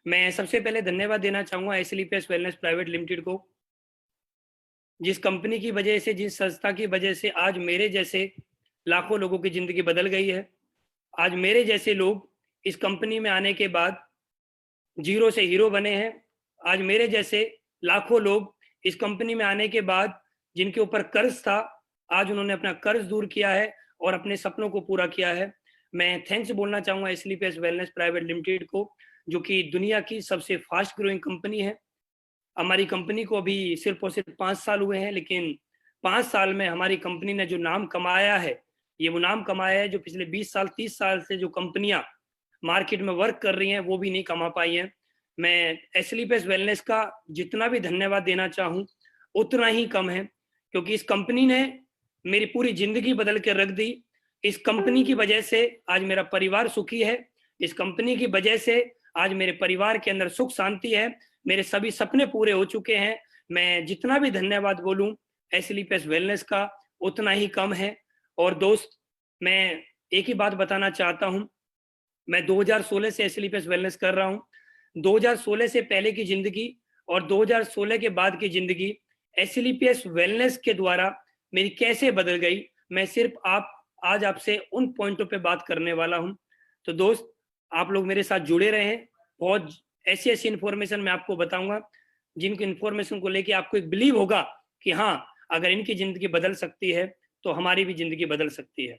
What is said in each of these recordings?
मैं सबसे पहले धन्यवाद देना चाहूँगा एसएलपीएस वेलनेस प्राइवेट लिमिटेड को, जिस कंपनी की वजह से, जिस संस्था की वजह से आज मेरे जैसे लाखों लोगों की ज़िंदगी बदल गई है। आज मेरे जैसे लोग इस कंपनी में आने के बाद ज़ीरो से हीरो बने हैं। आज मेरे जैसे लाखों लोग इस कंपनी में आने के बाद जिनके ऊपर कर्ज़ था, आज उन्होंने अपना कर्ज़ दूर किया है और अपने सपनों को पूरा किया है। मैं थैंक्स बोलना चाहूँगा एसएलपीएस वेलनेस प्राइवेट लिमिटेड को, जो कि दुनिया की सबसे फ़ास्ट ग्रोइंग कंपनी है। हमारी कंपनी को अभी सिर्फ और सिर्फ 5 साल हुए हैं, लेकिन 5 साल में हमारी कंपनी ने जो नाम कमाया है, ये वो नाम कमाया है जो पिछले 20 साल, 30 साल से जो कंपनियाँ मार्केट में वर्क कर रही हैं, वो भी नहीं कमा पाई हैं। मैं एसएलपीएस वेलनेस का जितना भी धन्यवाद देना चाहूँ, उतना ही कम है, क्योंकि इस कंपनी ने मेरी पूरी ज़िंदगी बदल के रख दी। इस कंपनी की वजह से आज मेरा परिवार सुखी है। इस कंपनी की वजह से आज मेरे परिवार के अंदर सुख शांति है। मेरे सभी सपने पूरे हो चुके हैं। मैं जितना भी धन्यवाद बोलूँ एसएलपीएस वेलनेस का, उतना ही कम है। और दोस्त, मैं एक ही बात बताना चाहता हूँ, मैं 2016 से एसएलपीएस वेलनेस कर रहा हूँ। 2016 से पहले की ज़िंदगी और 2016 के बाद की ज़िंदगी एसएलपीएस वेलनेस के द्वारा मेरी कैसे बदल गई, मैं सिर्फ आज आपसे उन पॉइंटों पे बात करने वाला हूँ। तो दोस्त, आप लोग मेरे साथ जुड़े रहें। बहुत ऐसी-ऐसी इन्फॉर्मेशन मैं आपको बताऊँगा, जिनकी इन्फॉर्मेशन को लेके आपको एक बिलीव होगा कि हाँ, अगर इनकी ज़िंदगी बदल सकती है, तो हमारी भी ज़िंदगी बदल सकती है।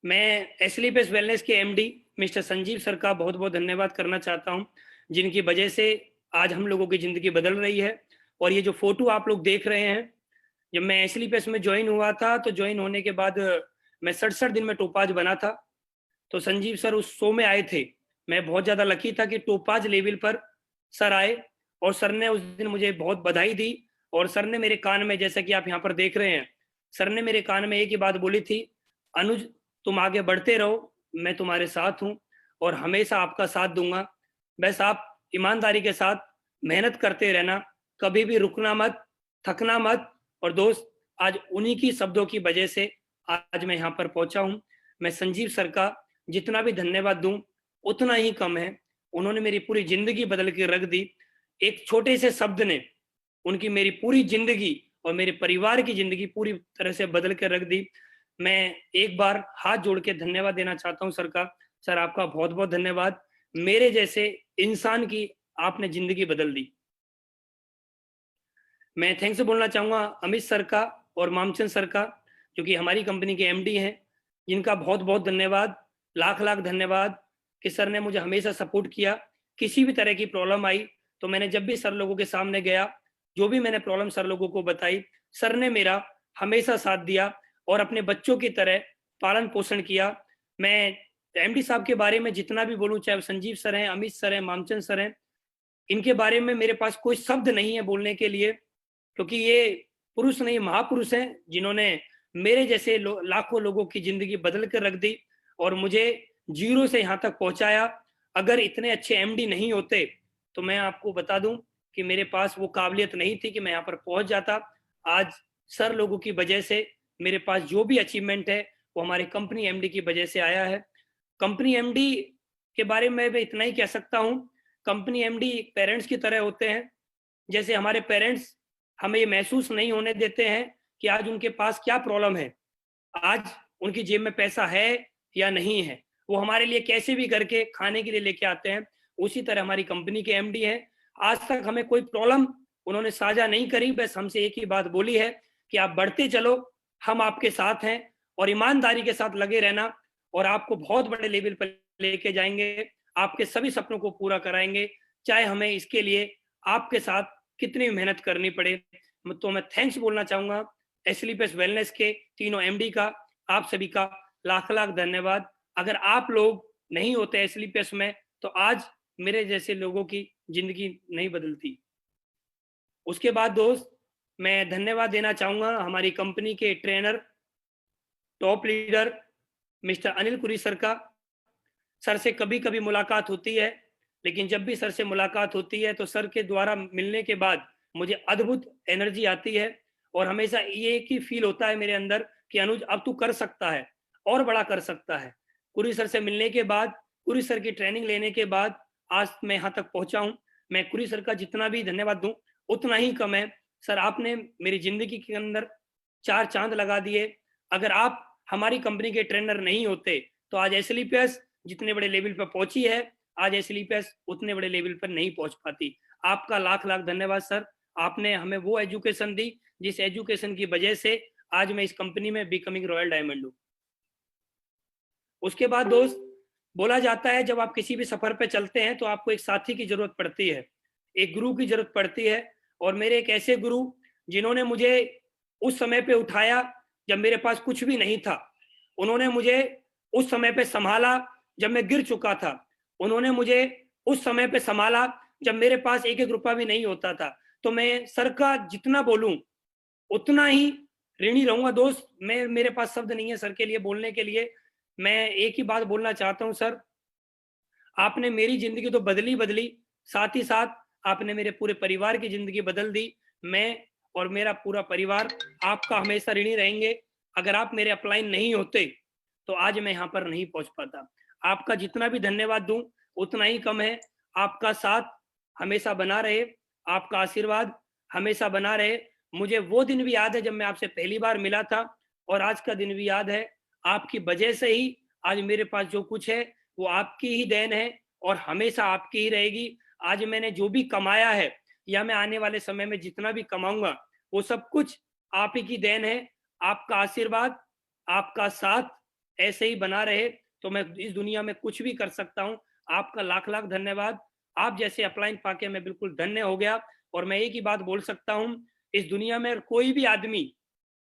मैं एसएलपीएस वेलनेस के एमडी मिस्टर संजीव सर का बहुत-बहुत धन्यवाद करना चाहता हूँ, जिनकी वजह से आज हम लोगों की ज़िंदगी बदल रही है। और ये जो फ़ोटो आप लोग देख रहे हैं, जब मैं एसएलपीएस में जॉइन हुआ था, तो जॉइन होने के बाद मैं 67 दिन में टोपाज बना था। तो संजीव सर उस शो में आए थे। मैं बहुत ज़्यादा लकी था कि टोपाज लेवल पर सर आए और सर ने उस दिन मुझे बहुत बधाई दी। और सर ने मेरे कान में, जैसा कि आप यहाँ पर देख रहे हैं, सर ने मेरे कान में एक ही बात बोली थी, "अनुज, तुम आगे बढ़ते रहो, मैं तुम्हारे साथ हूँ और हमेशा आपका साथ दूँगा। बस आप ईमानदारी के साथ मेहनत करते रहना, कभी भी रुकना मत, थकना मत।" और दोस्त, आज उन्हीं की शब्दों की वजह से आज मैं यहाँ पर पहुँचा हूँ। मैं संजीव सर का जितना भी धन्यवाद दूँ, उतना ही कम है। उन्होंने मेरी पूरी ज़िंदगी बदल के रख दी। एक छोटे से शब्द ने उनकी मेरी पूरी ज़िंदगी और मेरे परिवार की ज़िंदगी पूरी तरह से बदल के रख दी। मैं एक बार हाथ जोड़ के धन्यवाद देना चाहता हूँ सर का। सर, आपका बहुत-बहुत धन्यवाद। मेरे जैसे इंसान की आपने ज़िंदगी बदल दी। मैं थैंक्स बोलना चाहूँगा अमित सर का और मामचंद सर का, जो कि हमारी कंपनी के एमडी हैं। जिनका बहुत-बहुत धन्यवाद, लाख-लाख धन्यवाद कि सर ने मुझे हमेशा सपोर्ट किया। किसी भी तरह की प्रॉब्लम आई, तो मैंने जब भी सर लोगों के सामने गया, जो भी मैंने प्रॉब्लम सर लोगों को बताई, सर ने मेरा हमेशा साथ दिया और अपने बच्चों की तरह पालन-पोषण किया। मैं एमडी साहब के बारे में जितना भी बोलूँ, चाहे वो संजीव सर हैं, अमित सर हैं, मामचंद सर हैं, इनके बारे में मेरे पास कोई शब्द नहीं है बोलने के लिए, क्योंकि ये पुरुष नहीं, महापुरुष हैं, जिन्होंने मेरे जैसे लाखों लोगों की ज़िंदगी बदल कर रख दी और मुझे ज़ीरो से यहाँ तक पहुँचाया। अगर इतने अच्छे एमडी नहीं होते, तो मैं आपको बता दूँ कि मेरे पास वो काबिलियत नहीं थी कि मैं यहाँ पर पहुँच जाता। आज सर लोगों की वजह से मेरे पास जो भी अचीवमेंट है, वो हमारे कंपनी एमडी की वजह से आया है। कंपनी एमडी के बारे में मैं इतना ही कह सकता हूँ, कंपनी एमडी पेरेंट्स की तरह होते हैं। जैसे हमारे पेरेंट्स हमें ये महसूस नहीं होने देते हैं कि आज उनके पास क्या प्रॉब्लम है, आज उनकी जेब में पैसा है या नहीं है। वो हमारे लिए कैसे भी करके खाने के लिए लेके आते हैं। उसी तरह हमारी कंपनी के एमडी हैं। आज तक हमें कोई प्रॉब्लम उन्होंने साझा नहीं करी, बस हमसे एक ही बात बोली है कि आप बढ़ते चलो, हम आपके साथ हैं और ईमानदारी के साथ लगे रहना और आपको बहुत बड़े लेवल पर लेके जाएँगे, आपके सभी सपनों को पूरा कराएँगे, चाहे हमें इसके लिए आपके साथ कितनी मेहनत करनी पड़े। तो मैं थैंक्स बोलना चाहूँगा एसएलपीएस वेलनेस के तीनों एमडी का, आप सभी का लाख-लाख धन्यवाद। अगर आप लोग नहीं होते एसएलपीएस में, तो आज मेरे जैसे लोगों की ज़िंदगी नहीं बदलती। उसके बाद दोस्त, मैं धन्यवाद देना चाहूँगा हमारी कंपनी के trainer, top leader mister Anil Puri sir का। सर से कभी-कभी मुलाकात होती है, लेकिन जब भी सर से मुलाकात होती है, तो सर के द्वारा मिलने के बाद मुझे अद्भुत एनर्जी आती है और हमेशा ये एक ही फ़ील होता है मेरे अंदर कि अनुज, अब तू कर सकता है, और बड़ा कर सकता है। कुरी सर से मिलने के बाद, कुरी सर की ट्रेनिंग लेने के बाद आज मैं यहाँ तक पहुँचा हूँ। मैं कुरी सर का जितना भी धन्यवाद दूँ उतना ही कम है। सर आपने मेरी ज़िंदगी के अंदर 4 चाँद लगा दिए। अगर आप हमारी कंपनी के ट्रेनर नहीं होते तो आज एसएलपीएस जितने बड़े लेवल पर पहुँची है, आज एसएलपीएस उतने बड़े लेवल पर नहीं पहुँच पाती। आपका लाख-लाख धन्यवाद सर। आपने हमें वो एजुकेशन दी जिस एजुकेशन की वजह से आज मैं इस कंपनी में बिकमिंग रॉयल डायमंड हूँ। उसके बाद दोस्त, बोला जाता है जब आप किसी भी सफर पे चलते हैं तो आपको एक साथी की जरूरत पड़ती है, एक गुरु की जरूरत पड़ती है। और मेरे एक ऐसे गुरु जिन्होंने मुझे उस समय पे उठाया जब मेरे पास कुछ भी नहीं था। उन्होंने मुझे उस समय पे संभाला जब मैं गिर चुका था। उन्होंने मुझे उस समय पे संभाला जब मेरे पास एक-एक रुपया भी नहीं होता था। तो मैं सर का जितना बोलूँ उतना ही ऋणी रहूँगा दोस्त। मेरे पास शब्द नहीं है सर के लिए बोलने के लिए। मैं एक ही बात बोलना चाहता हूँ सर, आपने मेरी ज़िंदगी तो बदली, साथ ही साथ आपने मेरे पूरे परिवार की ज़िंदगी बदल दी। मैं और मेरा पूरा परिवार आपका हमेशा ऋणी रहेंगे। अगर आप मेरे अपलाइन नहीं होते, तो आज मैं यहाँ पर नहीं पहुँच पाता। आपका जितना भी धन्यवाद दूँ, उतना ही कम है। आपका साथ हमेशा बना रहे, आपका आशीर्वाद हमेशा बना रहे। मुझे वो दिन भी याद है जब मैं आपसे पहली बार मिला था और आज का दिन भी याद है। आपकी वजह से ही आज मेरे पास जो कुछ है वो आपकी ही देन है और हमेशा आपकी ही रहेगी। आज मैंने जो भी कमाया है या मैं आने वाले समय में जितना भी कमाऊँगा, वो सब कुछ आप ही की देन है। आपका आशीर्वाद, आपका साथ ऐसे ही बना रहे, तो मैं इस दुनिया में कुछ भी कर सकता हूँ। आपका लाख-लाख धन्यवाद। आप जैसे अपलाइन पाके मैं बिल्कुल धन्य हो गया और मैं एक ही बात बोल सकता हूँ, इस दुनिया में कोई भी आदमी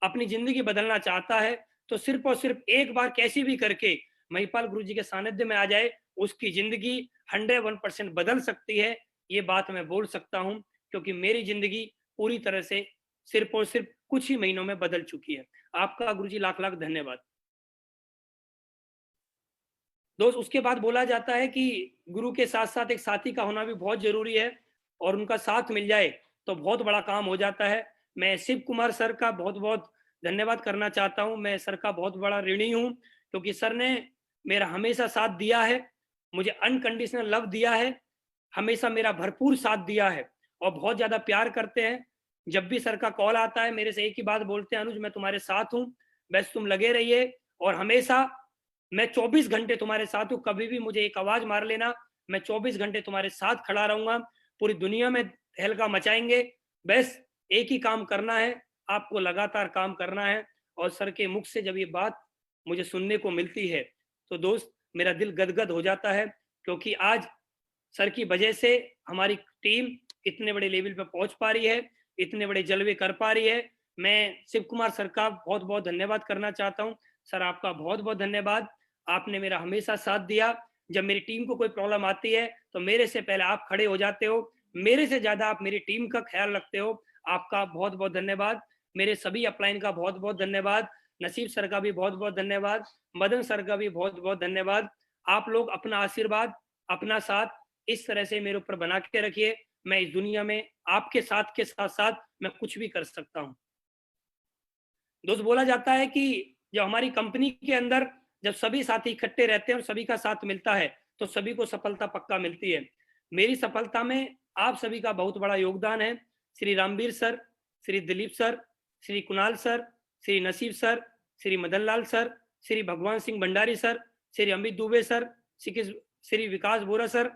अपनी ज़िंदगी बदलना चाहता है, तो सिर्फ़ और सिर्फ़ एक बार कैसे भी करके महिपाल गुरुजी के सानिध्य में आ जाए, उसकी ज़िंदगी 101% बदल सकती है। ये बात मैं बोल सकता हूँ, क्योंकि मेरी ज़िंदगी पूरी तरह से सिर्फ़ और सिर्फ़ कुछ ही महीनों में बदल चुकी है। आपका गुरुजी लाख-लाख धन्यवाद। दोस्त, उसके बाद बोला जाता है कि गुरु के साथ-साथ एक साथी का होना भी बहुत ज़रूरी है और उनका साथ मिल जाए, तो बहुत बड़ा काम हो जाता है। मैं शिव कुमार सर का बहुत-बहुत धन्यवाद करना चाहता हूँ। मैं सर का बहुत बड़ा ऋणी हूँ, क्योंकि सर ने मेरा हमेशा साथ दिया है, मुझे अनकंडीशनल लव दिया है, हमेशा मेरा भरपूर साथ दिया है और बहुत ज़्यादा प्यार करते हैं। जब भी सर का कॉल आता है, मेरे से एक ही बात बोलते हैं, "अनुज, मैं तुम्हारे साथ हूँ, बस तुम लगे रहिए और हमेशा मैं 24 घंटे तुम्हारे साथ हूँ, कभी भी मुझे एक आवाज़ मार लेना, मैं 24 घंटे तुम्हारे साथ खड़ा रहूँगा, पूरी दुनिया में तहलका मचाएँगे, बस एक ही काम करना है, आपको लगातार काम करना है।" और सर के मुख से जब ये बात मुझे सुनने को मिलती है, तो दोस्त मेरा दिल गदगद हो जाता है, क्योंकि आज सर की वजह से हमारी टीम इतने बड़े लेवल पे पहुँच पा रही है, इतने बड़े जलवे कर पा रही है। मैं शिव कुमार सर का बहुत-बहुत धन्यवाद करना चाहता हूँ। सर आपका बहुत-बहुत धन्यवाद। आपने मेरा हमेशा साथ दिया। जब मेरी टीम को कोई प्रॉब्लम आती है, तो मेरे से पहले आप खड़े हो जाते हो। मेरे से ज़्यादा आप मेरी टीम का ख़्याल रखते हो। आपका बहुत-बहुत धन्यवाद। मेरे सभी अपलाइन का बहुत-बहुत धन्यवाद। नसीब सर का भी बहुत-बहुत धन्यवाद। मदन सर का भी बहुत-बहुत धन्यवाद। आप लोग अपना आशीर्वाद, अपना साथ इस तरह से मेरे ऊपर बना के रखिए। मैं इस दुनिया में आपके साथ के साथ-साथ मैं कुछ भी कर सकता हूँ। दोस्त, बोला जाता है कि जब हमारी कंपनी के अंदर जब सभी साथी इकट्ठे रहते हैं और सभी का साथ मिलता है, तो सभी को सफलता पक्का मिलती है। मेरी सफलता में आप सभी का बहुत बड़ा योगदान है। Shri Ramveer sir, Shri Dilip sir, Shri Kunal sir, Shri Naseeb sir, Shri Madan Lal sir, Shri Bhagwan Singh Bhandari sir, Shri Amit Dubey sir, Shri Vikas Bora sir,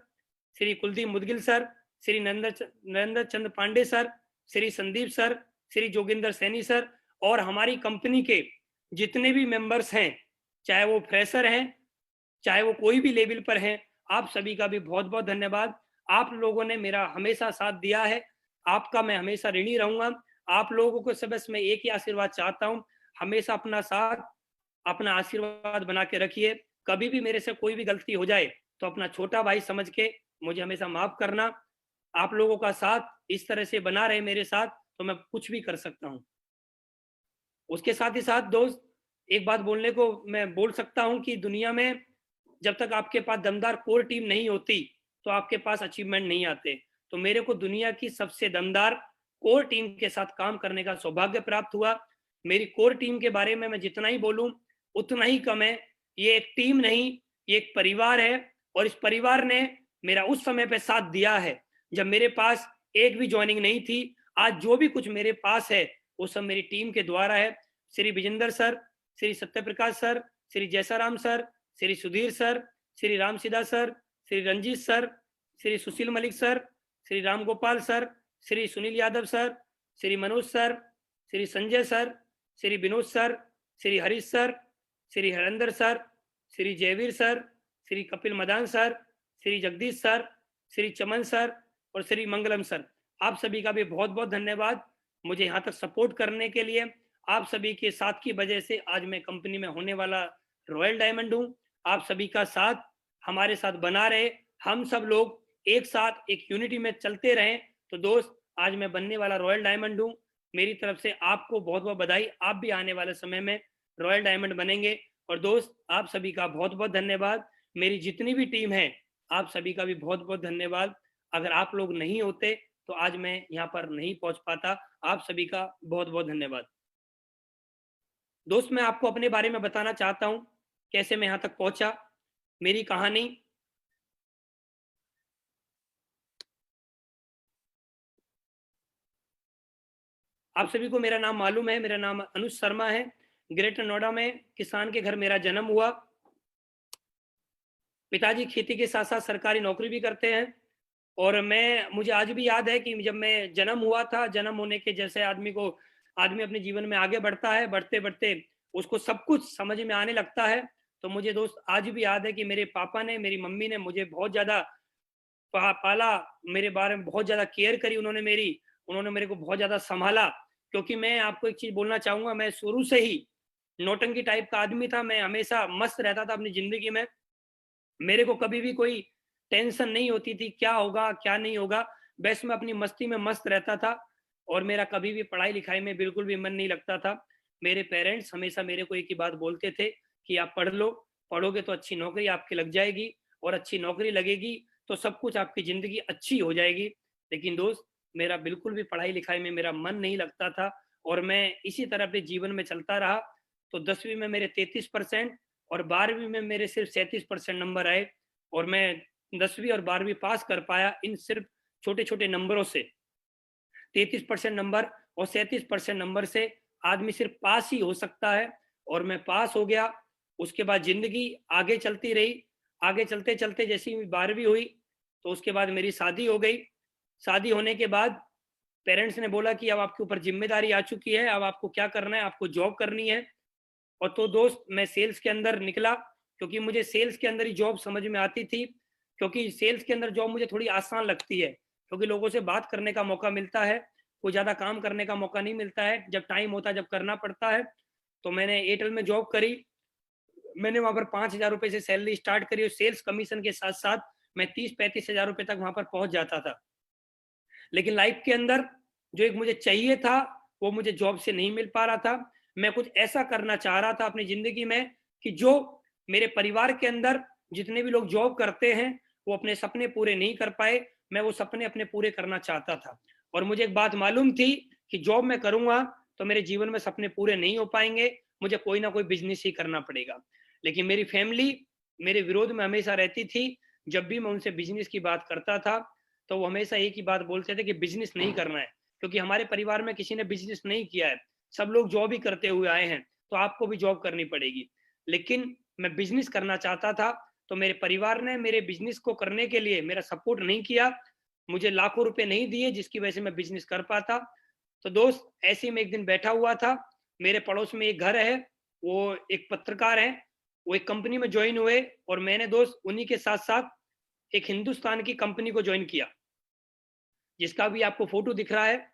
Shri Kuldeep Mudgil sir, Shri Narendra Chandra Pandey sir, Shri Sandeep sir, Shri Joginder Saini sir और हमारी कंपनी के जितने भी मेंबर्स हैं, चाहे वो फ्रेशर हैं, चाहे वो कोई भी लेवल पर हैं, आप सभी का भी बहुत-बहुत धन्यवाद। आप लोगों ने मेरा हमेशा साथ दिया है। आपका मैं हमेशा ऋणी रहूँगा। आप लोगों को से बस मैं एक ही आशीर्वाद चाहता हूँ, हमेशा अपना साथ, अपना आशीर्वाद बना के रखिए। कभी भी मेरे से कोई भी गलती हो जाए, तो अपना छोटा भाई समझ के मुझे हमेशा माफ़ करना। आप लोगों का साथ इस तरह से बना रहे मेरे साथ, तो मैं कुछ भी कर सकता हूँ। उसके साथ ही साथ दोस्त, एक बात बोलने को मैं बोल सकता हूँ कि दुनिया में जब तक आपके पास दमदार कोर टीम नहीं होती, तो आपके पास अचीवमेंट नहीं आते। तो मेरे को दुनिया की सबसे दमदार कोर टीम के साथ काम करने का सौभाग्य प्राप्त हुआ। मेरी कोर टीम के बारे में मैं जितना ही बोलूँ, उतना ही कम है। ये एक टीम नहीं, ये एक परिवार है, और इस परिवार ने मेरा उस समय पे साथ दिया है जब मेरे पास एक भी ज्वाइनिंग नहीं थी। आज जो भी कुछ मेरे पास है वो सब मेरी टीम के द्वारा है। Shri Vijender sir, Shri Satyaprakash sir, Shri Jaisaram sir, Shri Sudhir sir, Shri Ramsidha sir, Shri Ranjit sir, Shri Sushil Malik sir, Shri Ram Gopal sir, Shri Sunil Yadav sir, Shri Manoj sir, Shri Sanjay sir, Shri Vinod sir, Shri Harish sir, Shri Harendra sir, Shri Jaiveer sir, Shri Kapil Madan sir, Shri Jagdish sir, Shri Chaman sir और श्री मंगलम सर। आप सभी का भी बहुत बहुत धन्यवाद मुझे यहाँ तक सपोर्ट करने के लिए। आप सभी के साथ की वजह से आज मैं कंपनी में होने वाला रॉयल डायमंड हूँ। आप सभी का साथ हमारे साथ बना रहे, हम सब लोग एक साथ एक यूनिटी में चलते रहें। तो दोस्त, आज मैं बनने वाला रॉयल डायमंड हूँ। मेरी तरफ से आपको बहुत बहुत बधाई। आप भी आने वाले समय में रॉयल डायमंड बनेंगे। और दोस्त, आप सभी का बहुत बहुत धन्यवाद। मेरी जितनी भी टीम है, आप सभी का भी बहुत बहुत धन्यवाद। अगर आप लोग नहीं होते तो आज मैं यहाँ पर नहीं पहुंच पाता। आप सभी का बहुत बहुत धन्यवाद। दोस्त, मैं आपको अपने बारे में बताना चाहता हूँ, कैसे मैं यहाँ तक पहुंचा, मेरी कहानी। आप सभी को मेरा नाम मालूम है, मेरा नाम अनुज शर्मा है। ग्रेटर नोएडा में किसान के घर मेरा जन्म हुआ। पिताजी खेती के साथ साथ सरकारी नौकरी भी करते हैं। और मुझे आज भी याद है कि जब मैं जन्म हुआ था, जन्म होने के जैसे आदमी अपने जीवन में आगे बढ़ता है, बढ़ते बढ़ते उसको सब कुछ समझ में आने लगता है। तो मुझे दोस्त आज भी याद है कि मेरे पापा ने, मेरी मम्मी ने मुझे बहुत ज्यादा पाला, मेरे बारे में बहुत ज्यादा केयर करी उन्होंने मेरे को बहुत ज्यादा संभाला। क्योंकि मैं आपको एक चीज बोलना चाहूंगा, मैं शुरू से ही नौटंकी टाइप का आदमी था। मैं हमेशा मस्त रहता था अपनी जिंदगी में। मेरे को कभी भी कोई टेंशन नहीं होती थी क्या होगा क्या नहीं होगा, बस मैं अपनी मस्ती में मस्त रहता था। और मेरा कभी भी पढ़ाई लिखाई में बिल्कुल भी मन नहीं लगता था। मेरे पेरेंट्स हमेशा मेरे को एक ही बात बोलते थे कि आप पढ़ लो, पढ़ोगे तो अच्छी नौकरी आपकी लग जाएगी, और अच्छी नौकरी लगेगी तो सब कुछ आपकी ज़िंदगी अच्छी हो जाएगी। लेकिन दोस्त, मेरा बिल्कुल भी पढ़ाई लिखाई में मेरा मन नहीं लगता था, और मैं इसी तरह अपने जीवन में चलता रहा। तो 10वीं में मेरे 33% और 12वीं में मेरे सिर्फ 37% नंबर आए, और मैं 10वीं और 12वीं पास कर पाया इन सिर्फ छोटे छोटे नंबरों से। 33% नंबर और 37% नंबर से आदमी सिर्फ पास ही हो सकता है, और मैं पास हो गया। उसके बाद जिंदगी आगे चलती रही। आगे चलते चलते जैसी 12वीं हुई तो उसके बाद मेरी शादी हो गई। शादी होने के बाद पेरेंट्स ने बोला कि अब आपके ऊपर जिम्मेदारी आ चुकी है, अब आपको क्या करना है, आपको जॉब करनी है। और तो दोस्त, मैं सेल्स के अंदर निकला, क्योंकि मुझे सेल्स के अंदर ही जॉब समझ में आती थी। क्योंकि सेल्स के अंदर जॉब मुझे थोड़ी आसान लगती है, क्योंकि लोगों से बात करने का मौका मिलता है, कोई ज़्यादा काम करने का मौका नहीं मिलता है। जब टाइम होता है, जब करना पड़ता है। तो मैंने एयरटेल में जॉब करी। मैंने वहाँ पर 5,000 रुपये से सैलरी स्टार्ट करी, और सेल्स कमीशन के साथ साथ मैं 30-35 हज़ार रुपये तक वहाँ पर पहुँच जाता था। लेकिन लाइफ के अंदर जो एक मुझे चाहिए था, वो मुझे जॉब से नहीं मिल पा रहा था। मैं कुछ ऐसा करना चाह रहा था अपनी ज़िंदगी में कि जो मेरे परिवार के अंदर जितने भी लोग जॉब करते हैं वो अपने सपने पूरे नहीं कर पाए, मैं वो सपने अपने पूरे करना चाहता था। और मुझे एक बात मालूम थी कि जॉब मैं करूँगा तो मेरे जीवन में सपने पूरे नहीं हो पाएंगे, मुझे कोई ना कोई बिजनेस ही करना पड़ेगा। लेकिन मेरी फैमिली मेरे विरोध में हमेशा रहती थी। जब भी मैं उनसे बिजनेस की बात करता था तो वो हमेशा एक ही बात बोलते थे कि बिजनेस नहीं करना है, क्योंकि हमारे परिवार में किसी ने बिजनेस नहीं किया है, सब लोग जॉब ही करते हुए आए हैं, तो आपको भी जॉब करनी पड़ेगी। लेकिन मैं बिजनेस करना चाहता था, तो मेरे परिवार ने मेरे बिजनेस को करने के लिए मेरा सपोर्ट नहीं किया, मुझे लाखों रुपए नहीं दिए जिसकी वजह से मैं बिजनेस कर पाता। तो दोस्त, ऐसे ही मैं एक दिन बैठा हुआ था, मेरे पड़ोस में एक घर है, वो एक पत्रकार है, वो एक कंपनी में ज्वाइन हुए, और मैंने दोस्त उन्हीं के साथ साथ एक हिंदुस्तान की कंपनी को ज्वाइन किया, जिसका भी आपको फोटो दिख रहा है।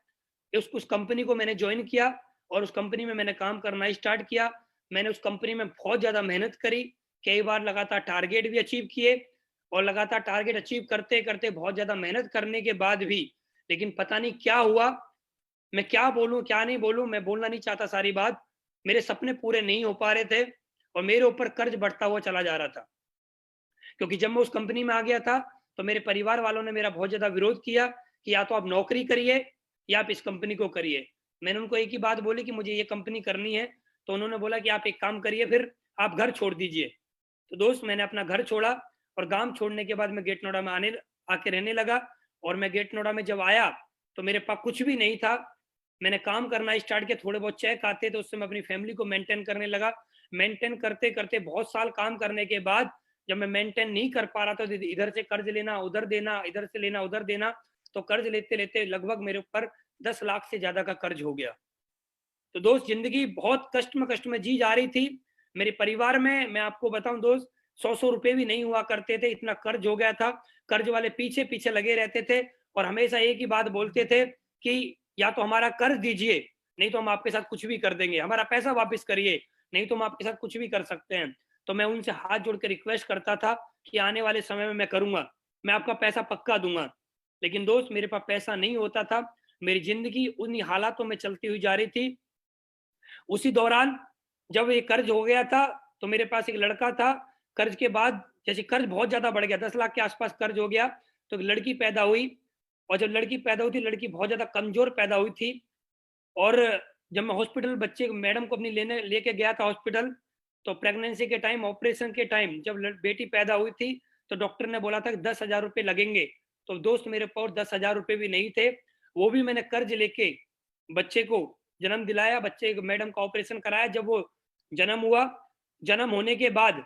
उस कंपनी को मैंने ज्वाइन किया, और उस कंपनी में मैंने काम करना स्टार्ट किया। मैंने उस कंपनी में बहुत ज़्यादा मेहनत करी, कई बार लगातार टारगेट भी अचीव किए, और लगातार टारगेट अचीव करते करते बहुत ज़्यादा मेहनत करने के बाद भी, लेकिन पता नहीं क्या हुआ, मैं क्या बोलूँ क्या नहीं बोलूँ, मैं बोलना नहीं चाहता सारी बात। मेरे सपने पूरे नहीं हो पा रहे थे, और मेरे ऊपर कर्ज बढ़ता हुआ चला जा रहा था। क्योंकि जब मैं उस कंपनी में आ गया था तो मेरे परिवार वालों ने मेरा बहुत ज़्यादा विरोध किया कि या तो आप नौकरी करिए या आप इस कंपनी को करिए। मैंने उनको एक ही बात बोली कि मुझे ये कंपनी करनी है। तो उन्होंने बोला कि आप एक काम करिए, फिर आप घर छोड़ दीजिए। तो दोस्त मैंने अपना घर छोड़ा और गांव छोड़ने के बाद मैं गेट नोएडा में आके रहने लगा। और मैं गेट नोएडा में जब आया तो मेरे पास कुछ भी नहीं था। मैंने काम करना स्टार्ट किया, थोड़े बहुत चेक आते थे, उससे मैं अपनी फैमिली को मेंटेन करने लगा। मेंटेन करते करते बहुत साल काम करने के बाद जब मैं मेंटेन नहीं कर पा रहा था, तो इधर से कर्ज लेना उधर देना, इधर से लेना उधर देना, तो कर्ज लेते लेते लगभग मेरे ऊपर 10 लाख से ज्यादा का कर्ज हो गया। तो दोस्त जिंदगी बहुत कष्ट में जी जा रही थी। मेरे परिवार में मैं आपको बताऊं दोस्त, 100 रुपए भी नहीं हुआ करते थे, इतना कर्ज हो गया था। कर्ज वाले पीछे पीछे लगे रहते थे और हमेशा एक ही बात बोलते थे कि या तो हमारा कर्ज दीजिए, नहीं तो हम आपके साथ कुछ भी कर देंगे, हमारा पैसा वापस करिए, नहीं तो हम आपके साथ कुछ भी कर सकते हैं। तो मैं उनसे हाथ जोड़ के रिक्वेस्ट करता था कि आने वाले समय में मैं करूंगा, मैं आपका पैसा पक्का दूंगा। लेकिन दोस्त मेरे पास पैसा नहीं होता था। मेरी जिंदगी उन्हीं हालातों में चलती हुई जा रही थी। उसी दौरान जब ये कर्ज हो गया था तो मेरे पास एक लड़का था। कर्ज के बाद जैसे कर्ज बहुत ज्यादा बढ़ गया, 10 लाख के आसपास कर्ज हो गया, तो एक लड़की पैदा हुई। और जब लड़की पैदा हुई थी, लड़की बहुत ज्यादा कमजोर पैदा हुई थी। और जब मैं हॉस्पिटल बच्चे मैडम को अपनी लेके गया था हॉस्पिटल, तो प्रेगनेंसी के टाइम, ऑपरेशन के टाइम जब बेटी पैदा हुई थी, तो डॉक्टर ने बोला था कि 10,000 रुपये लगेंगे। तो दोस्त मेरे पास 10,000 रुपये भी नहीं थे, वो भी मैंने कर्ज लेके बच्चे को जन्म दिलाया, बच्चे मैडम का ऑपरेशन कराया। जब वो जन्म हुआ, जन्म होने के बाद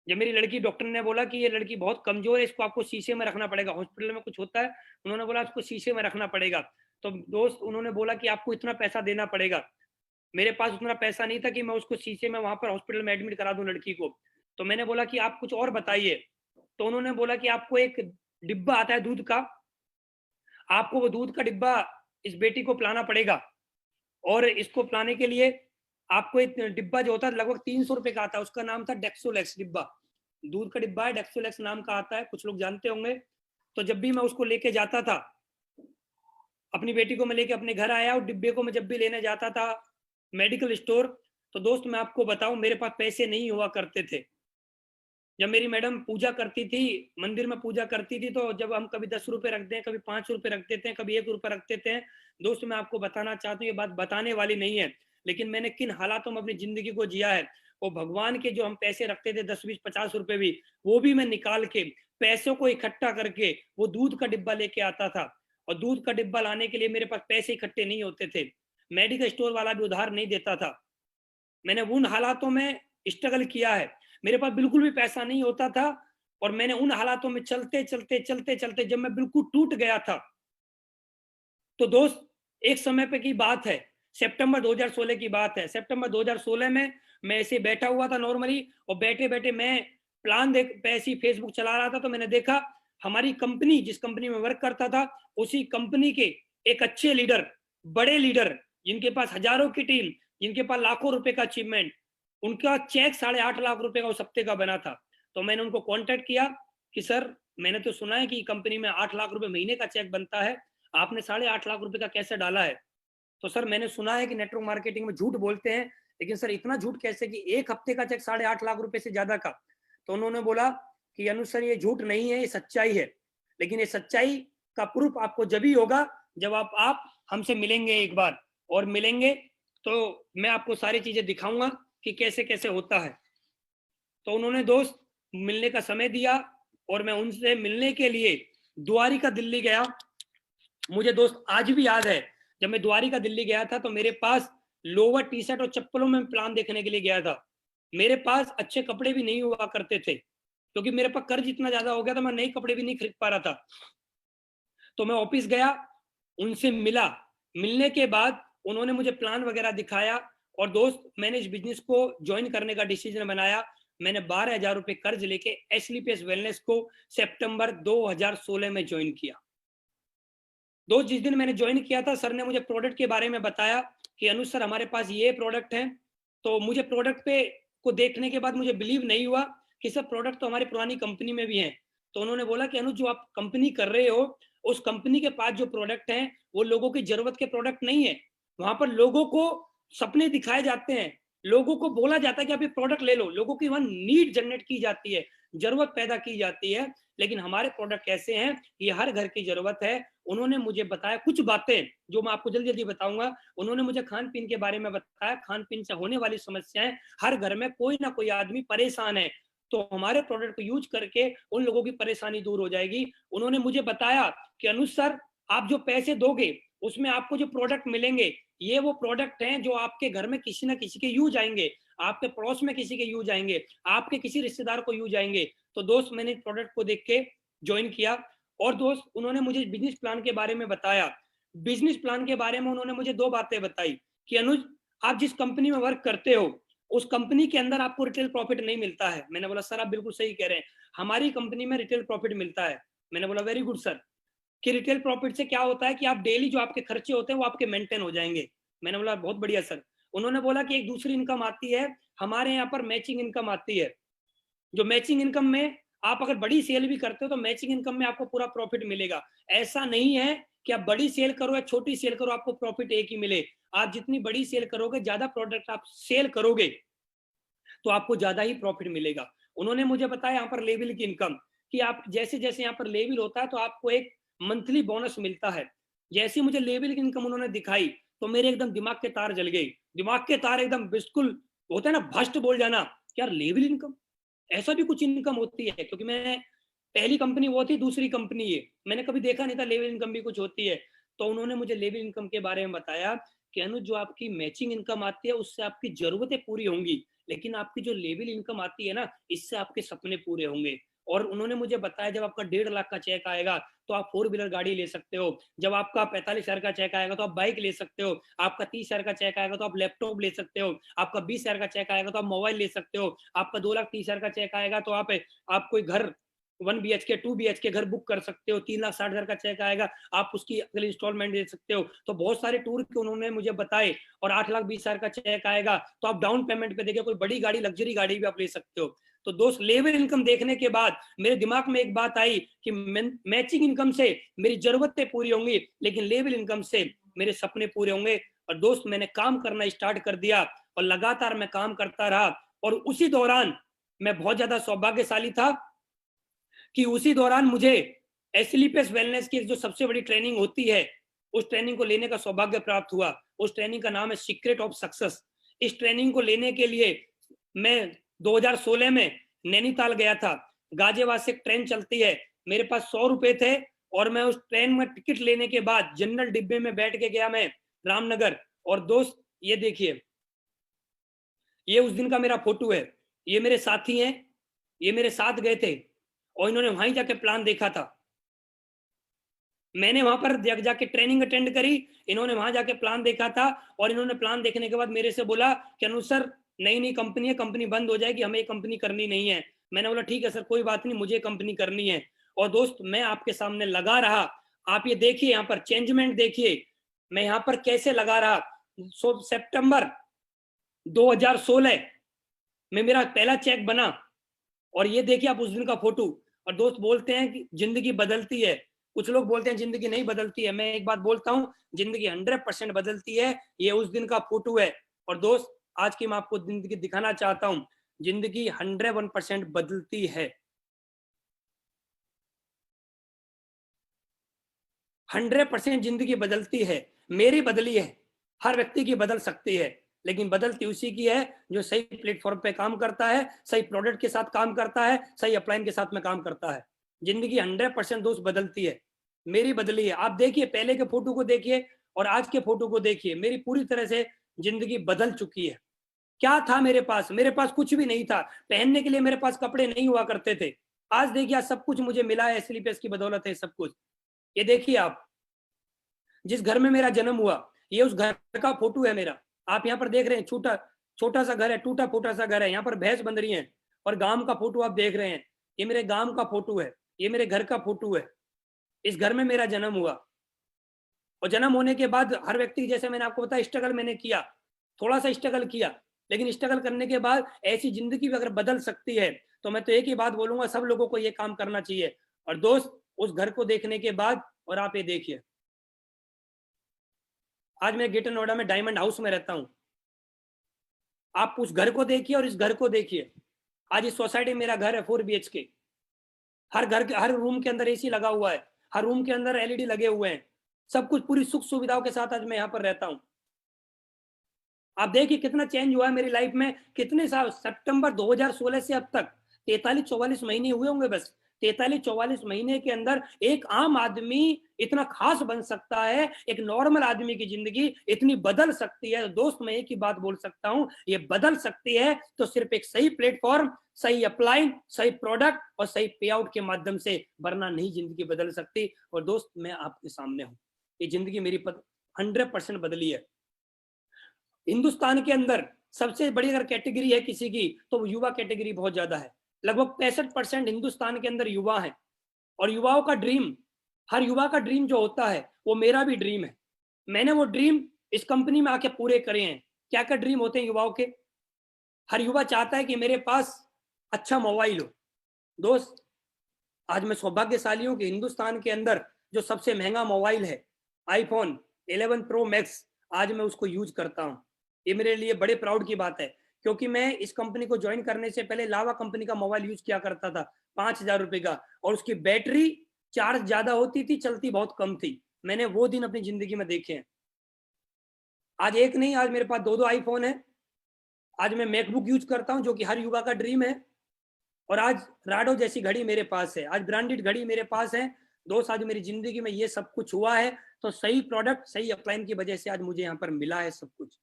जब मेरी लड़की, डॉक्टर ने बोला कि ये लड़की बहुत कमजोर है, इसको आपको शीशे में रखना पड़ेगा, हॉस्पिटल में कुछ होता है, उन्होंने बोला इसको शीशे में रखना पड़ेगा। तो दोस्त उन्होंने बोला कि आपको इतना पैसा देना पड़ेगा। मेरे पास उतना पैसा नहीं था कि मैं उसको शीशे में वहां पर हॉस्पिटल में एडमिट करा दूं लड़की को। तो मैंने बोला कि आप कुछ और बताइए। तो उन्होंने बोला कि आपको एक डिब्बा आता है दूध का, आपको वो दूध का डिब्बा इस बेटी को पिलाना पड़ेगा। और इसको पिलाने के लिए आपको एक डिब्बा जो होता है लगभग 300 रुपए का आता है, उसका नाम था डेक्सोलेक्स डिब्बा, दूध का डिब्बा है, डेक्सोलेक्स नाम का आता है, कुछ लोग जानते होंगे। तो जब भी मैं उसको लेके जाता था, अपनी बेटी को मैं लेके अपने घर आया, और डिब्बे को मैं जब भी लेने जाता था मेडिकल स्टोर, तो दोस्त मैं आपको बताऊं मेरे पास पैसे नहीं हुआ करते थे। जब मेरी मैडम पूजा करती थी, मंदिर में पूजा करती थी, तो जब हम कभी 10 रुपए रखते हैं, कभी 5 रुपए रख देते हैं, कभी 1 रुपए रख देते हैं। दोस्त मैं आपको बताना चाहता हूँ, ये बात बताने वाली नहीं है, लेकिन मैंने किन हालातों में अपनी जिंदगी को जिया है। वो भगवान के जो हम पैसे रखते थे 10, 20, 50 रुपए भी, वो भी मैं निकाल के पैसों को इकट्ठा करके वो दूध का डिब्बा लेके आता था। और दूध का डिब्बा लाने के लिए मेरे पास पैसे इकट्ठे नहीं होते थे, मेडिकल स्टोर वाला भी उधार नहीं देता था। मैंने उन हालातों में स्ट्रगल किया है, मेरे पास बिल्कुल भी पैसा नहीं होता था। और मैंने उन हालातों में चलते चलते चलते चलते जब मैं बिल्कुल टूट गया था, तो दोस्त एक समय पे की बात है, सितंबर 2016 की बात है। सितंबर 2016 में मैं ऐसे बैठा हुआ था नॉर्मली, और बैठे बैठे मैं प्लान देख ऐसी फेसबुक चला रहा था, तो मैंने देखा हमारी कंपनी, जिस कंपनी में वर्क करता था, उसी कंपनी के एक अच्छे लीडर, बड़े लीडर, जिनके पास हजारों की टीम, जिनके पास लाखों रुपए का अचीवमेंट, उनका चेक 8.5 लाख रुपए का उस हफ्ते का बना था। तो मैंने उनको कांटेक्ट किया कि सर मैंने तो सुना है कि कंपनी में 8 लाख रुपए महीने का चेक बनता है, आपने 8.5 लाख रुपए का कैसे डाला है? तो सर मैंने सुना है कि नेटवर्क मार्केटिंग में झूठ बोलते हैं, लेकिन सर इतना झूठ कैसे कि एक हफ्ते का चेक 8.5 लाख रुपए से ज्यादा का? तो उन्होंने बोला कि अनु सर ये झूठ नहीं है, ये सच्चाई है, लेकिन ये सच्चाई का प्रूफ आपको जब ही होगा जब आप हमसे मिलेंगे एक बार, और मिलेंगे तो मैं आपको सारी चीजें दिखाऊंगा कि कैसे कैसे होता है। तो उन्होंने दोस्त मिलने का समय दिया, और मैं उनसे मिलने के लिए द्वारिका दिल्ली गया। मुझे दोस्त आज भी याद है, जब मैं द्वारिका दिल्ली गया था तो मेरे पास लोवर टी शर्ट और चप्पलों में प्लान देखने के लिए गया था। मेरे पास अच्छे कपड़े भी नहीं हुआ करते थे, क्योंकि मेरे पास कर्ज इतना ज्यादा हो गया था, मैं नए कपड़े भी नहीं खरीद पा रहा था। तो मैं ऑफिस गया, उनसे मिला, मिलने के बाद उन्होंने मुझे प्लान वगैरह दिखाया, और दोस्त मैंने इस बिजनेस को ज्वाइन करने का डिसीजन बनाया। मैंने 12,000 रुपए कर्ज लेके एसलीपीएस वेलनेस को सितंबर 2016 में ज्वाइन किया। दोस्त जिस दिन मैंने ज्वाइन किया था, सर ने मुझे प्रोडक्ट के बारे में बताया कि अनु सर हमारे पास ये प्रोडक्ट है। तो मुझे प्रोडक्ट पे को देखने के बाद मुझे बिलीव नहीं हुआ कि सर प्रोडक्ट तो हमारी पुरानी कंपनी में भी है। तो उन्होंने बोला कि अनु जो आप कंपनी कर रहे हो, उस कंपनी के पास जो प्रोडक्ट है वो लोगों की जरूरत के प्रोडक्ट नहीं है, वहां पर लोगों को सपने दिखाए जाते हैं, लोगों को बोला जाता है कि आप ये प्रोडक्ट ले लो, लोगों की वहां नीड जनरेट की जाती है, जरूरत पैदा की जाती है। लेकिन हमारे प्रोडक्ट ऐसे हैं कि हर घर की जरूरत है। उन्होंने मुझे बताया कुछ बातें जो मैं आपको जल्दी जल्दी बताऊंगा। उन्होंने मुझे खान पीन के बारे में बताया, खान पीन से होने वाली समस्याएं, हर घर में कोई ना कोई आदमी परेशान है, तो हमारे प्रोडक्ट को यूज करके उन लोगों की परेशानी दूर हो जाएगी। उन्होंने मुझे बताया कि अनुज सर, आप जो पैसे दोगे उसमें आपको जो प्रोडक्ट मिलेंगे, ये वो प्रोडक्ट हैं जो आपके घर में किसी ना किसी के यूज आएंगे, आपके पड़ोस में किसी के यूज आएंगे, आपके किसी रिश्तेदार को यूज आएंगे। तो दोस्त मैंने प्रोडक्ट को देख के ज्वाइन किया। और दोस्त उन्होंने मुझे बिजनेस प्लान के बारे में बताया। बिजनेस प्लान के बारे में उन्होंने मुझे 2 बातें बताई कि अनुज, आप जिस कंपनी में वर्क करते हो उस कंपनी के अंदर आपको रिटेल प्रॉफिट नहीं मिलता है। मैंने बोला सर आप बिल्कुल सही कह रहे हैं, हमारी कंपनी में रिटेल प्रॉफिट मिलता है। मैंने बोला वेरी गुड सर। कि रिटेल प्रॉफिट से क्या होता है कि आप डेली जो आपके खर्चे होते हैं वो आपके मेंटेन हो जाएंगे। मैंने बोला बहुत बढ़िया सर। उन्होंने बोला कि एक दूसरी इनकम आती है, हमारे यहाँ पर मैचिंग इनकम आती है। जो मैचिंग इनकम में आप अगर बड़ी सेल भी करते हो तो मैचिंग इनकम में आपको पूरा प्रॉफिट मिलेगा। ऐसा नहीं है कि आप बड़ी सेल करो या छोटी सेल करो आपको प्रॉफिट एक ही मिले। आप जितनी बड़ी सेल करोगे, ज्यादा प्रोडक्ट आप सेल करोगे तो आपको ज्यादा ही प्रॉफिट मिलेगा। उन्होंने मुझे बताया यहाँ पर लेवल की इनकम, कि आप जैसे जैसे यहाँ पर लेवल होता है तो आपको एक मंथली बोनस मिलता है। जैसे मुझे लेवल की इनकम उन्होंने दिखाई तो मेरे एकदम दिमाग के तार जल गए। दिमाग के तार एकदम बिल्कुल, होता है ना भस्ट बोल जाना, यार लेवल इनकम, ऐसा भी कुछ इनकम होती है। क्योंकि मैं पहली कंपनी वो थी, दूसरी कंपनी ये, मैंने कभी देखा नहीं था लेवल इनकम भी कुछ होती है। तो उन्होंने मुझे लेवल इनकम के बारे में बताया कि अनुज, जो आपकी मैचिंग इनकम आती है उससे आपकी जरूरतें पूरी होंगी, लेकिन आपकी जो लेवल इनकम आती है ना, इससे आपके सपने पूरे होंगे। और उन्होंने मुझे बताया जब आपका 1.5 लाख का चेक आएगा तो आप 4 व्हीलर गाड़ी ले सकते हो, जब आपका 45,000 का चेक आएगा तो आप बाइक ले सकते हो, आपका 30,000 का चेक आएगा तो आप लैपटॉप ले सकते हो, आपका 20,000 का चेक आएगा तो आप मोबाइल ले सकते हो, आपका 2,30,000 का चेक आएगा तो आप कोई घर 1 BHK 2 BHK घर बुक कर सकते हो, 3,60,000 का चेक आएगा आप उसकी अगली इंस्टॉलमेंट दे सकते हो। तो बहुत सारे टूर के उन्होंने मुझे बताए। और 8,20,000 का चेक आएगा तो आप डाउन पेमेंट पे देके कोई बड़ी गाड़ी, लग्जरी गाड़ी भी आप ले सकते हो। तो दोस्त लेवल इनकम देखने के बाद मेरे दिमाग में एक बात आई कि मैचिंग इनकम से मेरी जरूरतें पूरी होंगी, लेकिन लेवल इनकम से मेरे सपने पूरे होंगे। और दोस्त मैंने काम करना स्टार्ट कर दिया और लगातार मैं काम करता रहा। और उसी दौरान मैं बहुत ज्यादा सौभाग्यशाली था कि उसी दौरान मुझे एसलीपीएस वेलनेस की जो सबसे बड़ी ट्रेनिंग होती है उस ट्रेनिंग को लेने का सौभाग्य प्राप्त हुआ। उस ट्रेनिंग का नाम है सीक्रेट ऑफ सक्सेस। इस ट्रेनिंग को लेने के लिए मैं 2016 में नैनीताल गया था। गाजियाबाद से ट्रेन चलती है, मेरे पास 100 रुपए थे और मैं उस ट्रेन में टिकट लेने के बाद जनरल डिब्बे में बैठ के गया मैं रामनगर। और दोस्त ये देखिए, ये उस दिन का मेरा फोटो है, ये मेरे साथी हैं, ये मेरे साथ गए थे और इन्होंने वहां जाके प्लान देखा था। मैंने वहां पर जाके ट्रेनिंग अटेंड करी, इन्होंने वहां जाके प्लान देखा था। और इन्होंने प्लान देखने के बाद मेरे से बोला कि अनुज सर, नई नई कंपनी है, कंपनी बंद हो जाएगी, हमें कंपनी करनी नहीं है। मैंने बोला ठीक है सर, कोई बात नहीं, मुझे कंपनी करनी है। और दोस्त मैं आपके सामने लगा रहा, आप ये देखिए, यहाँ पर चेंजमेंट देखिए, मैं यहाँ पर कैसे लगा रहा। सितंबर 2016 में मेरा पहला चेक बना। और ये देखिए आप उस दिन का फोटो। और दोस्त बोलते हैं कि जिंदगी बदलती है, कुछ लोग बोलते हैं जिंदगी नहीं बदलती है। मैं एक बात बोलता हूं, जिंदगी 100% बदलती है। ये उस दिन का फोटो है। और दोस्त आज की मैं आपको जिंदगी दिखाना चाहता हूं, जिंदगी 101% बदलती है। 100% जिंदगी बदलती है। मेरी बदली है, हर व्यक्ति की बदल सकती है, लेकिन बदलती उसी की है जो सही प्लेटफॉर्म पे काम करता है, सही प्रोडक्ट के साथ काम करता है, सही अपलाइन के साथ में काम करता है। जिंदगी 100% दोस्त बदलती है। मेरी बदली है। आप देखिए, पहले के फोटो को देखिए और आज के फोटो को देखिए, मेरी पूरी तरह से जिंदगी बदल चुकी है। क्या था मेरे पास? मेरे पास कुछ भी नहीं था, पहनने के लिए मेरे पास कपड़े नहीं हुआ करते थे। आज देखिए, आज सब कुछ मुझे मिला है, स्लीपर्स की बदौलत है सब कुछ। ये देखिए आप, जिस घर में मेरा जन्म हुआ, ये उस घर का फोटो है मेरा। आप यहाँ पर देख रहे हैं, छोटा छोटा सा घर है, टूटा फूटा सा घर है, यहाँ पर भैंस बंध रही है। और गांव का फोटो आप देख रहे हैं, ये मेरे गांव का फोटो है, ये मेरे घर का फोटो है। इस घर में मेरा जन्म हुआ। और जन्म होने के बाद हर व्यक्ति, जैसे मैंने आपको बताया, स्ट्रगल मैंने किया, थोड़ा सा स्ट्रगल किया, लेकिन स्ट्रगल करने के बाद ऐसी जिंदगी भी अगर बदल सकती है तो मैं तो एक ही बात बोलूंगा, सब लोगों को ये काम करना चाहिए। और दोस्त उस घर को देखने के बाद, और आप ये देखिए, आज मैं ग्रेटर नोएडा में डायमंड हाउस में रहता हूं। आप उस घर को देखिए और इस घर को देखिए। आज इस सोसाइटी में मेरा घर है 4 BHK। हर घर के हर रूम के अंदर एसी लगा हुआ है, हर रूम के अंदर एलईडी लगे हुए हैं, सब कुछ पूरी सुख सुविधाओं के साथ आज मैं यहाँ पर रहता हूँ। आप देखिए कितना चेंज हुआ है मेरी लाइफ में, कितने साल, सितंबर 2016 से अब तक 43-44 महीने हुए होंगे बस। 43-44 महीने के अंदर एक आम आदमी इतना खास बन सकता है, एक नॉर्मल आदमी की जिंदगी इतनी बदल सकती है। दोस्त मैं एक ही बात बोल सकता हूँ, ये बदल सकती है तो सिर्फ एक सही प्लेटफॉर्म, सही अपलाइन, सही प्रोडक्ट और सही पे आउट के माध्यम से, वरना नहीं जिंदगी बदल सकती। और दोस्त मैं आपके सामने हूँ, ये जिंदगी मेरी 100% बदली है। हिंदुस्तान के अंदर सबसे बड़ी अगर कैटेगरी है किसी की तो वो युवा कैटेगरी बहुत ज्यादा है। लगभग 65% हिंदुस्तान के अंदर युवा है। और युवाओं का ड्रीम, हर युवा का ड्रीम जो होता है वो मेरा भी ड्रीम है। मैंने वो ड्रीम इस कंपनी में आके पूरे करे हैं। क्या क्या ड्रीम होते हैं युवाओं के? हर युवा चाहता है कि मेरे पास अच्छा मोबाइल हो। दोस्त आज मैं सौभाग्यशाली हूं कि हिंदुस्तान के अंदर जो सबसे महंगा मोबाइल है आईफोन 11 प्रो मैक्स, आज मैं उसको यूज करता हूं। ये मेरे लिए बड़े प्राउड की बात है, क्योंकि मैं इस कंपनी को ज्वाइन करने से पहले लावा कंपनी का मोबाइल यूज किया करता था 5,000 रुपए का, और उसकी बैटरी चार्ज ज्यादा होती थी, चलती बहुत कम थी। मैंने वो दिन अपनी जिंदगी में देखे हैं। आज एक नहीं, आज मेरे पास दो दो आईफोन है। आज मैं मैकबुक यूज करता हूं जो कि हर युवा का ड्रीम है। और आज राडो जैसी घड़ी मेरे पास है, आज ब्रांडेड घड़ी मेरे पास है। दोस्त आज मेरी जिंदगी में ये सब कुछ हुआ है तो सही प्रोडक्ट, सही अपलाइन की वजह से आज मुझे यहाँ पर मिला है सब कुछ।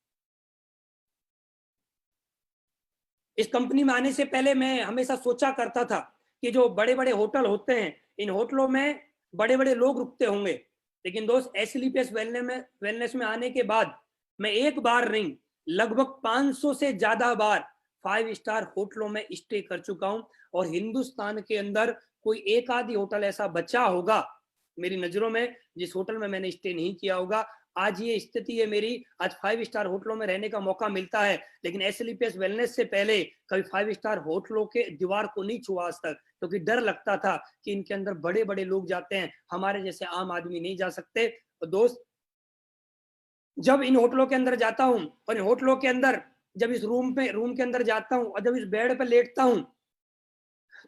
इस कंपनी में आने से पहले मैं हमेशा सोचा करता था कि जो बड़े बड़े होटल होते हैं, इन होटलों में बड़े बड़े लोग रुकते होंगे। लेकिन दोस्त एसलीपीएस वेलनेस में आने के बाद मैं एक बार नहीं, लगभग 500 से ज्यादा बार 5 स्टार होटलों में स्टे कर चुका हूं। और हिंदुस्तान के अंदर कोई एक आधी होटल ऐसा बचा होगा मेरी नजरों में जिस होटल में मैंने स्टे नहीं किया होगा। आज ये स्थिति है मेरी, आज 5 स्टार होटलों में रहने का मौका मिलता है, लेकिन एसलीपीएस वेलनेस से पहले कभी 5 स्टार होटलों के दीवार को नहीं छुआ आज तक, क्योंकि डर लगता था कि इनके अंदर बड़े बड़े लोग जाते हैं, हमारे जैसे आम आदमी नहीं जा सकते। तो दोस्त जब इन होटलों के अंदर जाता हूँ और इन होटलों के अंदर जब इस रूम के अंदर जाता हूँ और जब इस बेड पर लेटता हूँ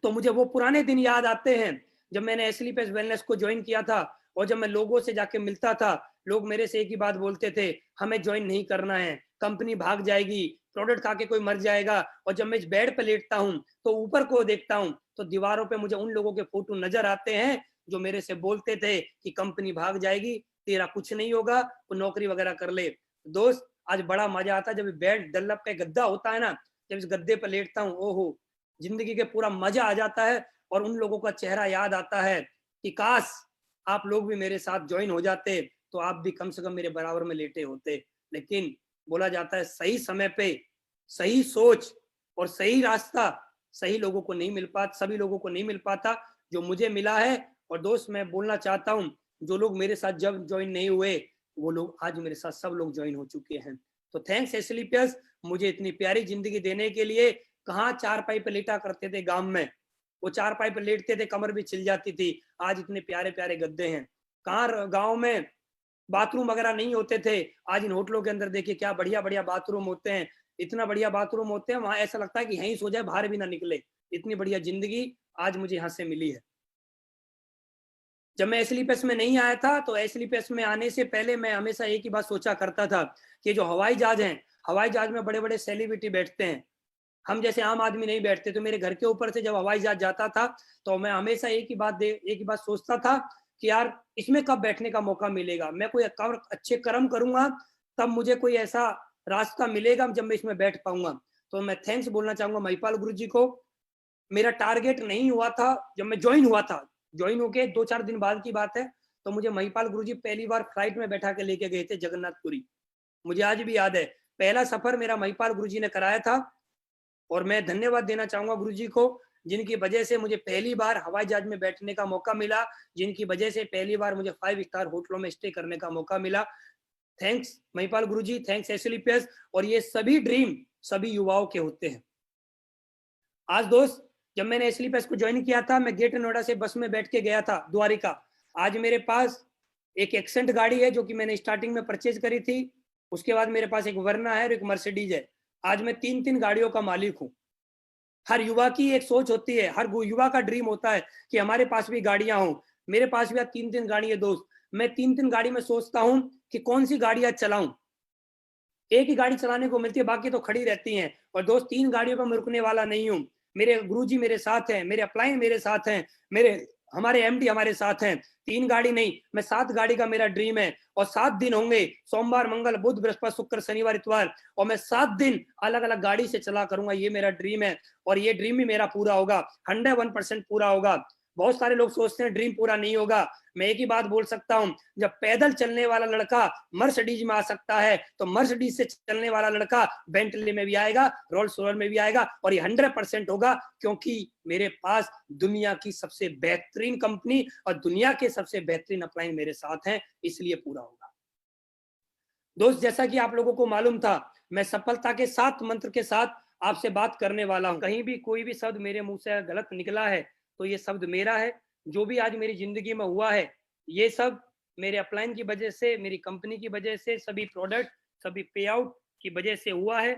तो मुझे वो पुराने दिन याद आते हैं जब मैंने एसलीपीएस वेलनेस को ज्वाइन किया था। और जब मैं लोगों से जाके मिलता था, लोग मेरे से एक ही बात बोलते थे, हमें ज्वाइन नहीं करना है, कंपनी भाग जाएगी, प्रोडक्ट खा के कोई मर जाएगा। और जब मैं इस बेड पे लेटता हूँ तो ऊपर को देखता हूँ तो दीवारों पे मुझे उन लोगों के फोटो नजर आते हैं जो मेरे से बोलते थे कि कंपनी भाग जाएगी, तेरा कुछ नहीं होगा, वो नौकरी वगैरह कर ले। दोस्त आज बड़ा मजा आता है जब बेड डल्लप का गद्दा होता है ना, जब इस गद्दे पर लेटता हूँ, ओहो जिंदगी के पूरा मजा आ जाता है। और उन लोगों का चेहरा याद आता है कि काश आप लोग भी मेरे साथ ज्वाइन हो जाते तो आप भी कम से कम मेरे बराबर में लेटे होते। लेकिन बोला जाता है सही समय पे सही सोच और सही रास्ता सही लोगों को नहीं मिल पाता, सभी लोगों को नहीं मिल पाता जो मुझे मिला है। और दोस्त मैं बोलना चाहता हूँ, जो लोग मेरे साथ जब ज्वाइन नहीं हुए वो लोग आज मेरे साथ सब लोग ज्वाइन हो चुके हैं। तो थैंक्स एसलीपीएस, मुझे इतनी प्यारी जिंदगी देने के लिए। कहाँ चारपाई पे लेटा करते थे गांव में, वो चारपाई पे लेटते थे, कमर भी छिल जाती थी। आज इतने प्यारे प्यारे गद्दे हैं। कहाँ गांव में बाथरूम वगैरह नहीं होते थे, आज इन होटलों के अंदर देखिए क्या बढ़िया बढ़िया बाथरूम होते हैं। इतना बढ़िया बाथरूम होते हैं, वहां ऐसा लगता है कि यहीं सो जाए, बाहर भी ना निकले। इतनी बढ़िया जिंदगी आज मुझे यहाँ से मिली है। जब मैं एसलीपीएस में नहीं आया था तो एसलीपीएस में आने से पहले मैं हमेशा एक ही बात सोचा करता था कि जो हवाई जहाज हैं, हवाई जहाज में बड़े बड़े सेलिब्रिटी बैठते हैं, हम जैसे आम आदमी नहीं बैठते। तो मेरे घर के ऊपर से जब हवाई जहाज जाता था तो मैं हमेशा एक ही बात सोचता था कि यार इसमें कब बैठने का मौका मिलेगा, मैं कोई अच्छे कर्म करूंगा तब मुझे कोई ऐसा रास्ता मिलेगा जब मैं इसमें बैठ पाऊंगा। तो मैं थैंक्स बोलना चाहूंगा महिपाल गुरु जी को। मेरा टारगेट नहीं हुआ था जब मैं ज्वाइन हुआ था, ज्वाइन होके 2-4 दिन बाद की बात है, तो मुझे महिपाल गुरु जी पहली बार फ्लाइट में बैठा के लेके गए थे जगन्नाथपुरी। मुझे आज भी याद है, पहला सफर मेरा महिपाल गुरु जी ने कराया था। और मैं धन्यवाद देना चाहूंगा गुरु जी को, जिनकी वजह से मुझे पहली बार हवाई जहाज में बैठने का मौका मिला, जिनकी वजह से पहली बार मुझे 5 स्टार होटलों में स्टे करने का मौका मिला। थैंक्स महिपाल गुरु जी, थैंक्स एसलीपीएस। और ये सभी ड्रीम सभी युवाओं के होते हैं। आज दोस्त जब मैंने एसलीपीएस को ज्वाइन किया था, मैं ग्रेटर नोएडा से बस में बैठ के गया था द्वारिका। आज मेरे पास एक एक्सेंट गाड़ी है जो कि मैंने स्टार्टिंग में परचेज करी थी, उसके बाद मेरे पास एक वर्ना है और एक मर्सिडीज है। आज मैं 3 गाड़ियों का मालिक हूँ। हर युवा की एक सोच होती है, हर युवा का ड्रीम होता है कि हमारे पास भी गाड़ियां हों। मेरे पास भी आज 3-3 गाड़ी है दोस्त। मैं 3-3 गाड़ी में सोचता हूं कि कौन सी गाड़ी आज चलाऊं। एक ही गाड़ी चलाने को मिलती है, बाकी तो खड़ी रहती हैं। और दोस्त 3 गाड़ियों पर मैं रुकने वाला नहीं हूं। मेरे गुरुजी मेरे साथ हैं, मेरे अपलाइन मेरे साथ हैं, हमारे एमडी हमारे साथ हैं। 3 गाड़ी नहीं, मैं 7 गाड़ी का मेरा ड्रीम है। और 7 दिन होंगे, सोमवार, मंगल, बुध, बृहस्पति, शुक्र, शनिवार, इतवार, और मैं 7 दिन अलग अलग गाड़ी से चला करूंगा। ये मेरा ड्रीम है और ये ड्रीम भी मेरा पूरा होगा, 101% पूरा होगा। बहुत सारे लोग सोचते हैं ड्रीम पूरा नहीं होगा। मैं एक ही बात बोल सकता हूं, जब पैदल चलने वाला लड़का मर्सिडीज में आ सकता है, तो मर्सिडीज से चलने वाला लड़का बेंटली में भी आएगा, रोल्स रॉयस में भी आएगा। और ये 100% होगा, क्योंकि मेरे पास दुनिया की सबसे बेहतरीन कंपनी और दुनिया के सबसे बेहतरीन अपलाइन मेरे साथ हैं, इसलिए पूरा होगा। दोस्त, जैसा कि आप लोगों को मालूम था, मैं सफलता के 7 मंत्र के साथ आपसे बात करने वाला हूं। कहीं भी कोई भी शब्द मेरे मुंह से गलत निकला है तो ये शब्द मेरा है। जो भी आज मेरी जिंदगी में हुआ है, ये सब मेरे अपलाइन की वजह से, मेरी कंपनी की वजह से, सभी प्रोडक्ट, सभी पे आउट की वजह से हुआ है।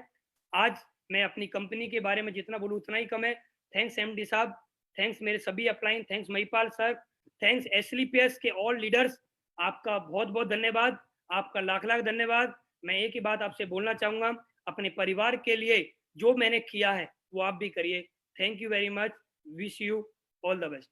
आज मैं अपनी कंपनी के बारे में जितना बोलूँ उतना ही कम है। थैंक्स एमडी साहब, थैंक्स मेरे सभी upline, thanks Mahipal sir, thanks SLPS के ऑल लीडर्स। आपका बहुत बहुत धन्यवाद, आपका लाख लाख धन्यवाद। मैं एक ही बात आपसे बोलना चाहूंगा, अपने परिवार के लिए जो मैंने किया है वो आप भी करिए। Thank you very much, wish you all the best.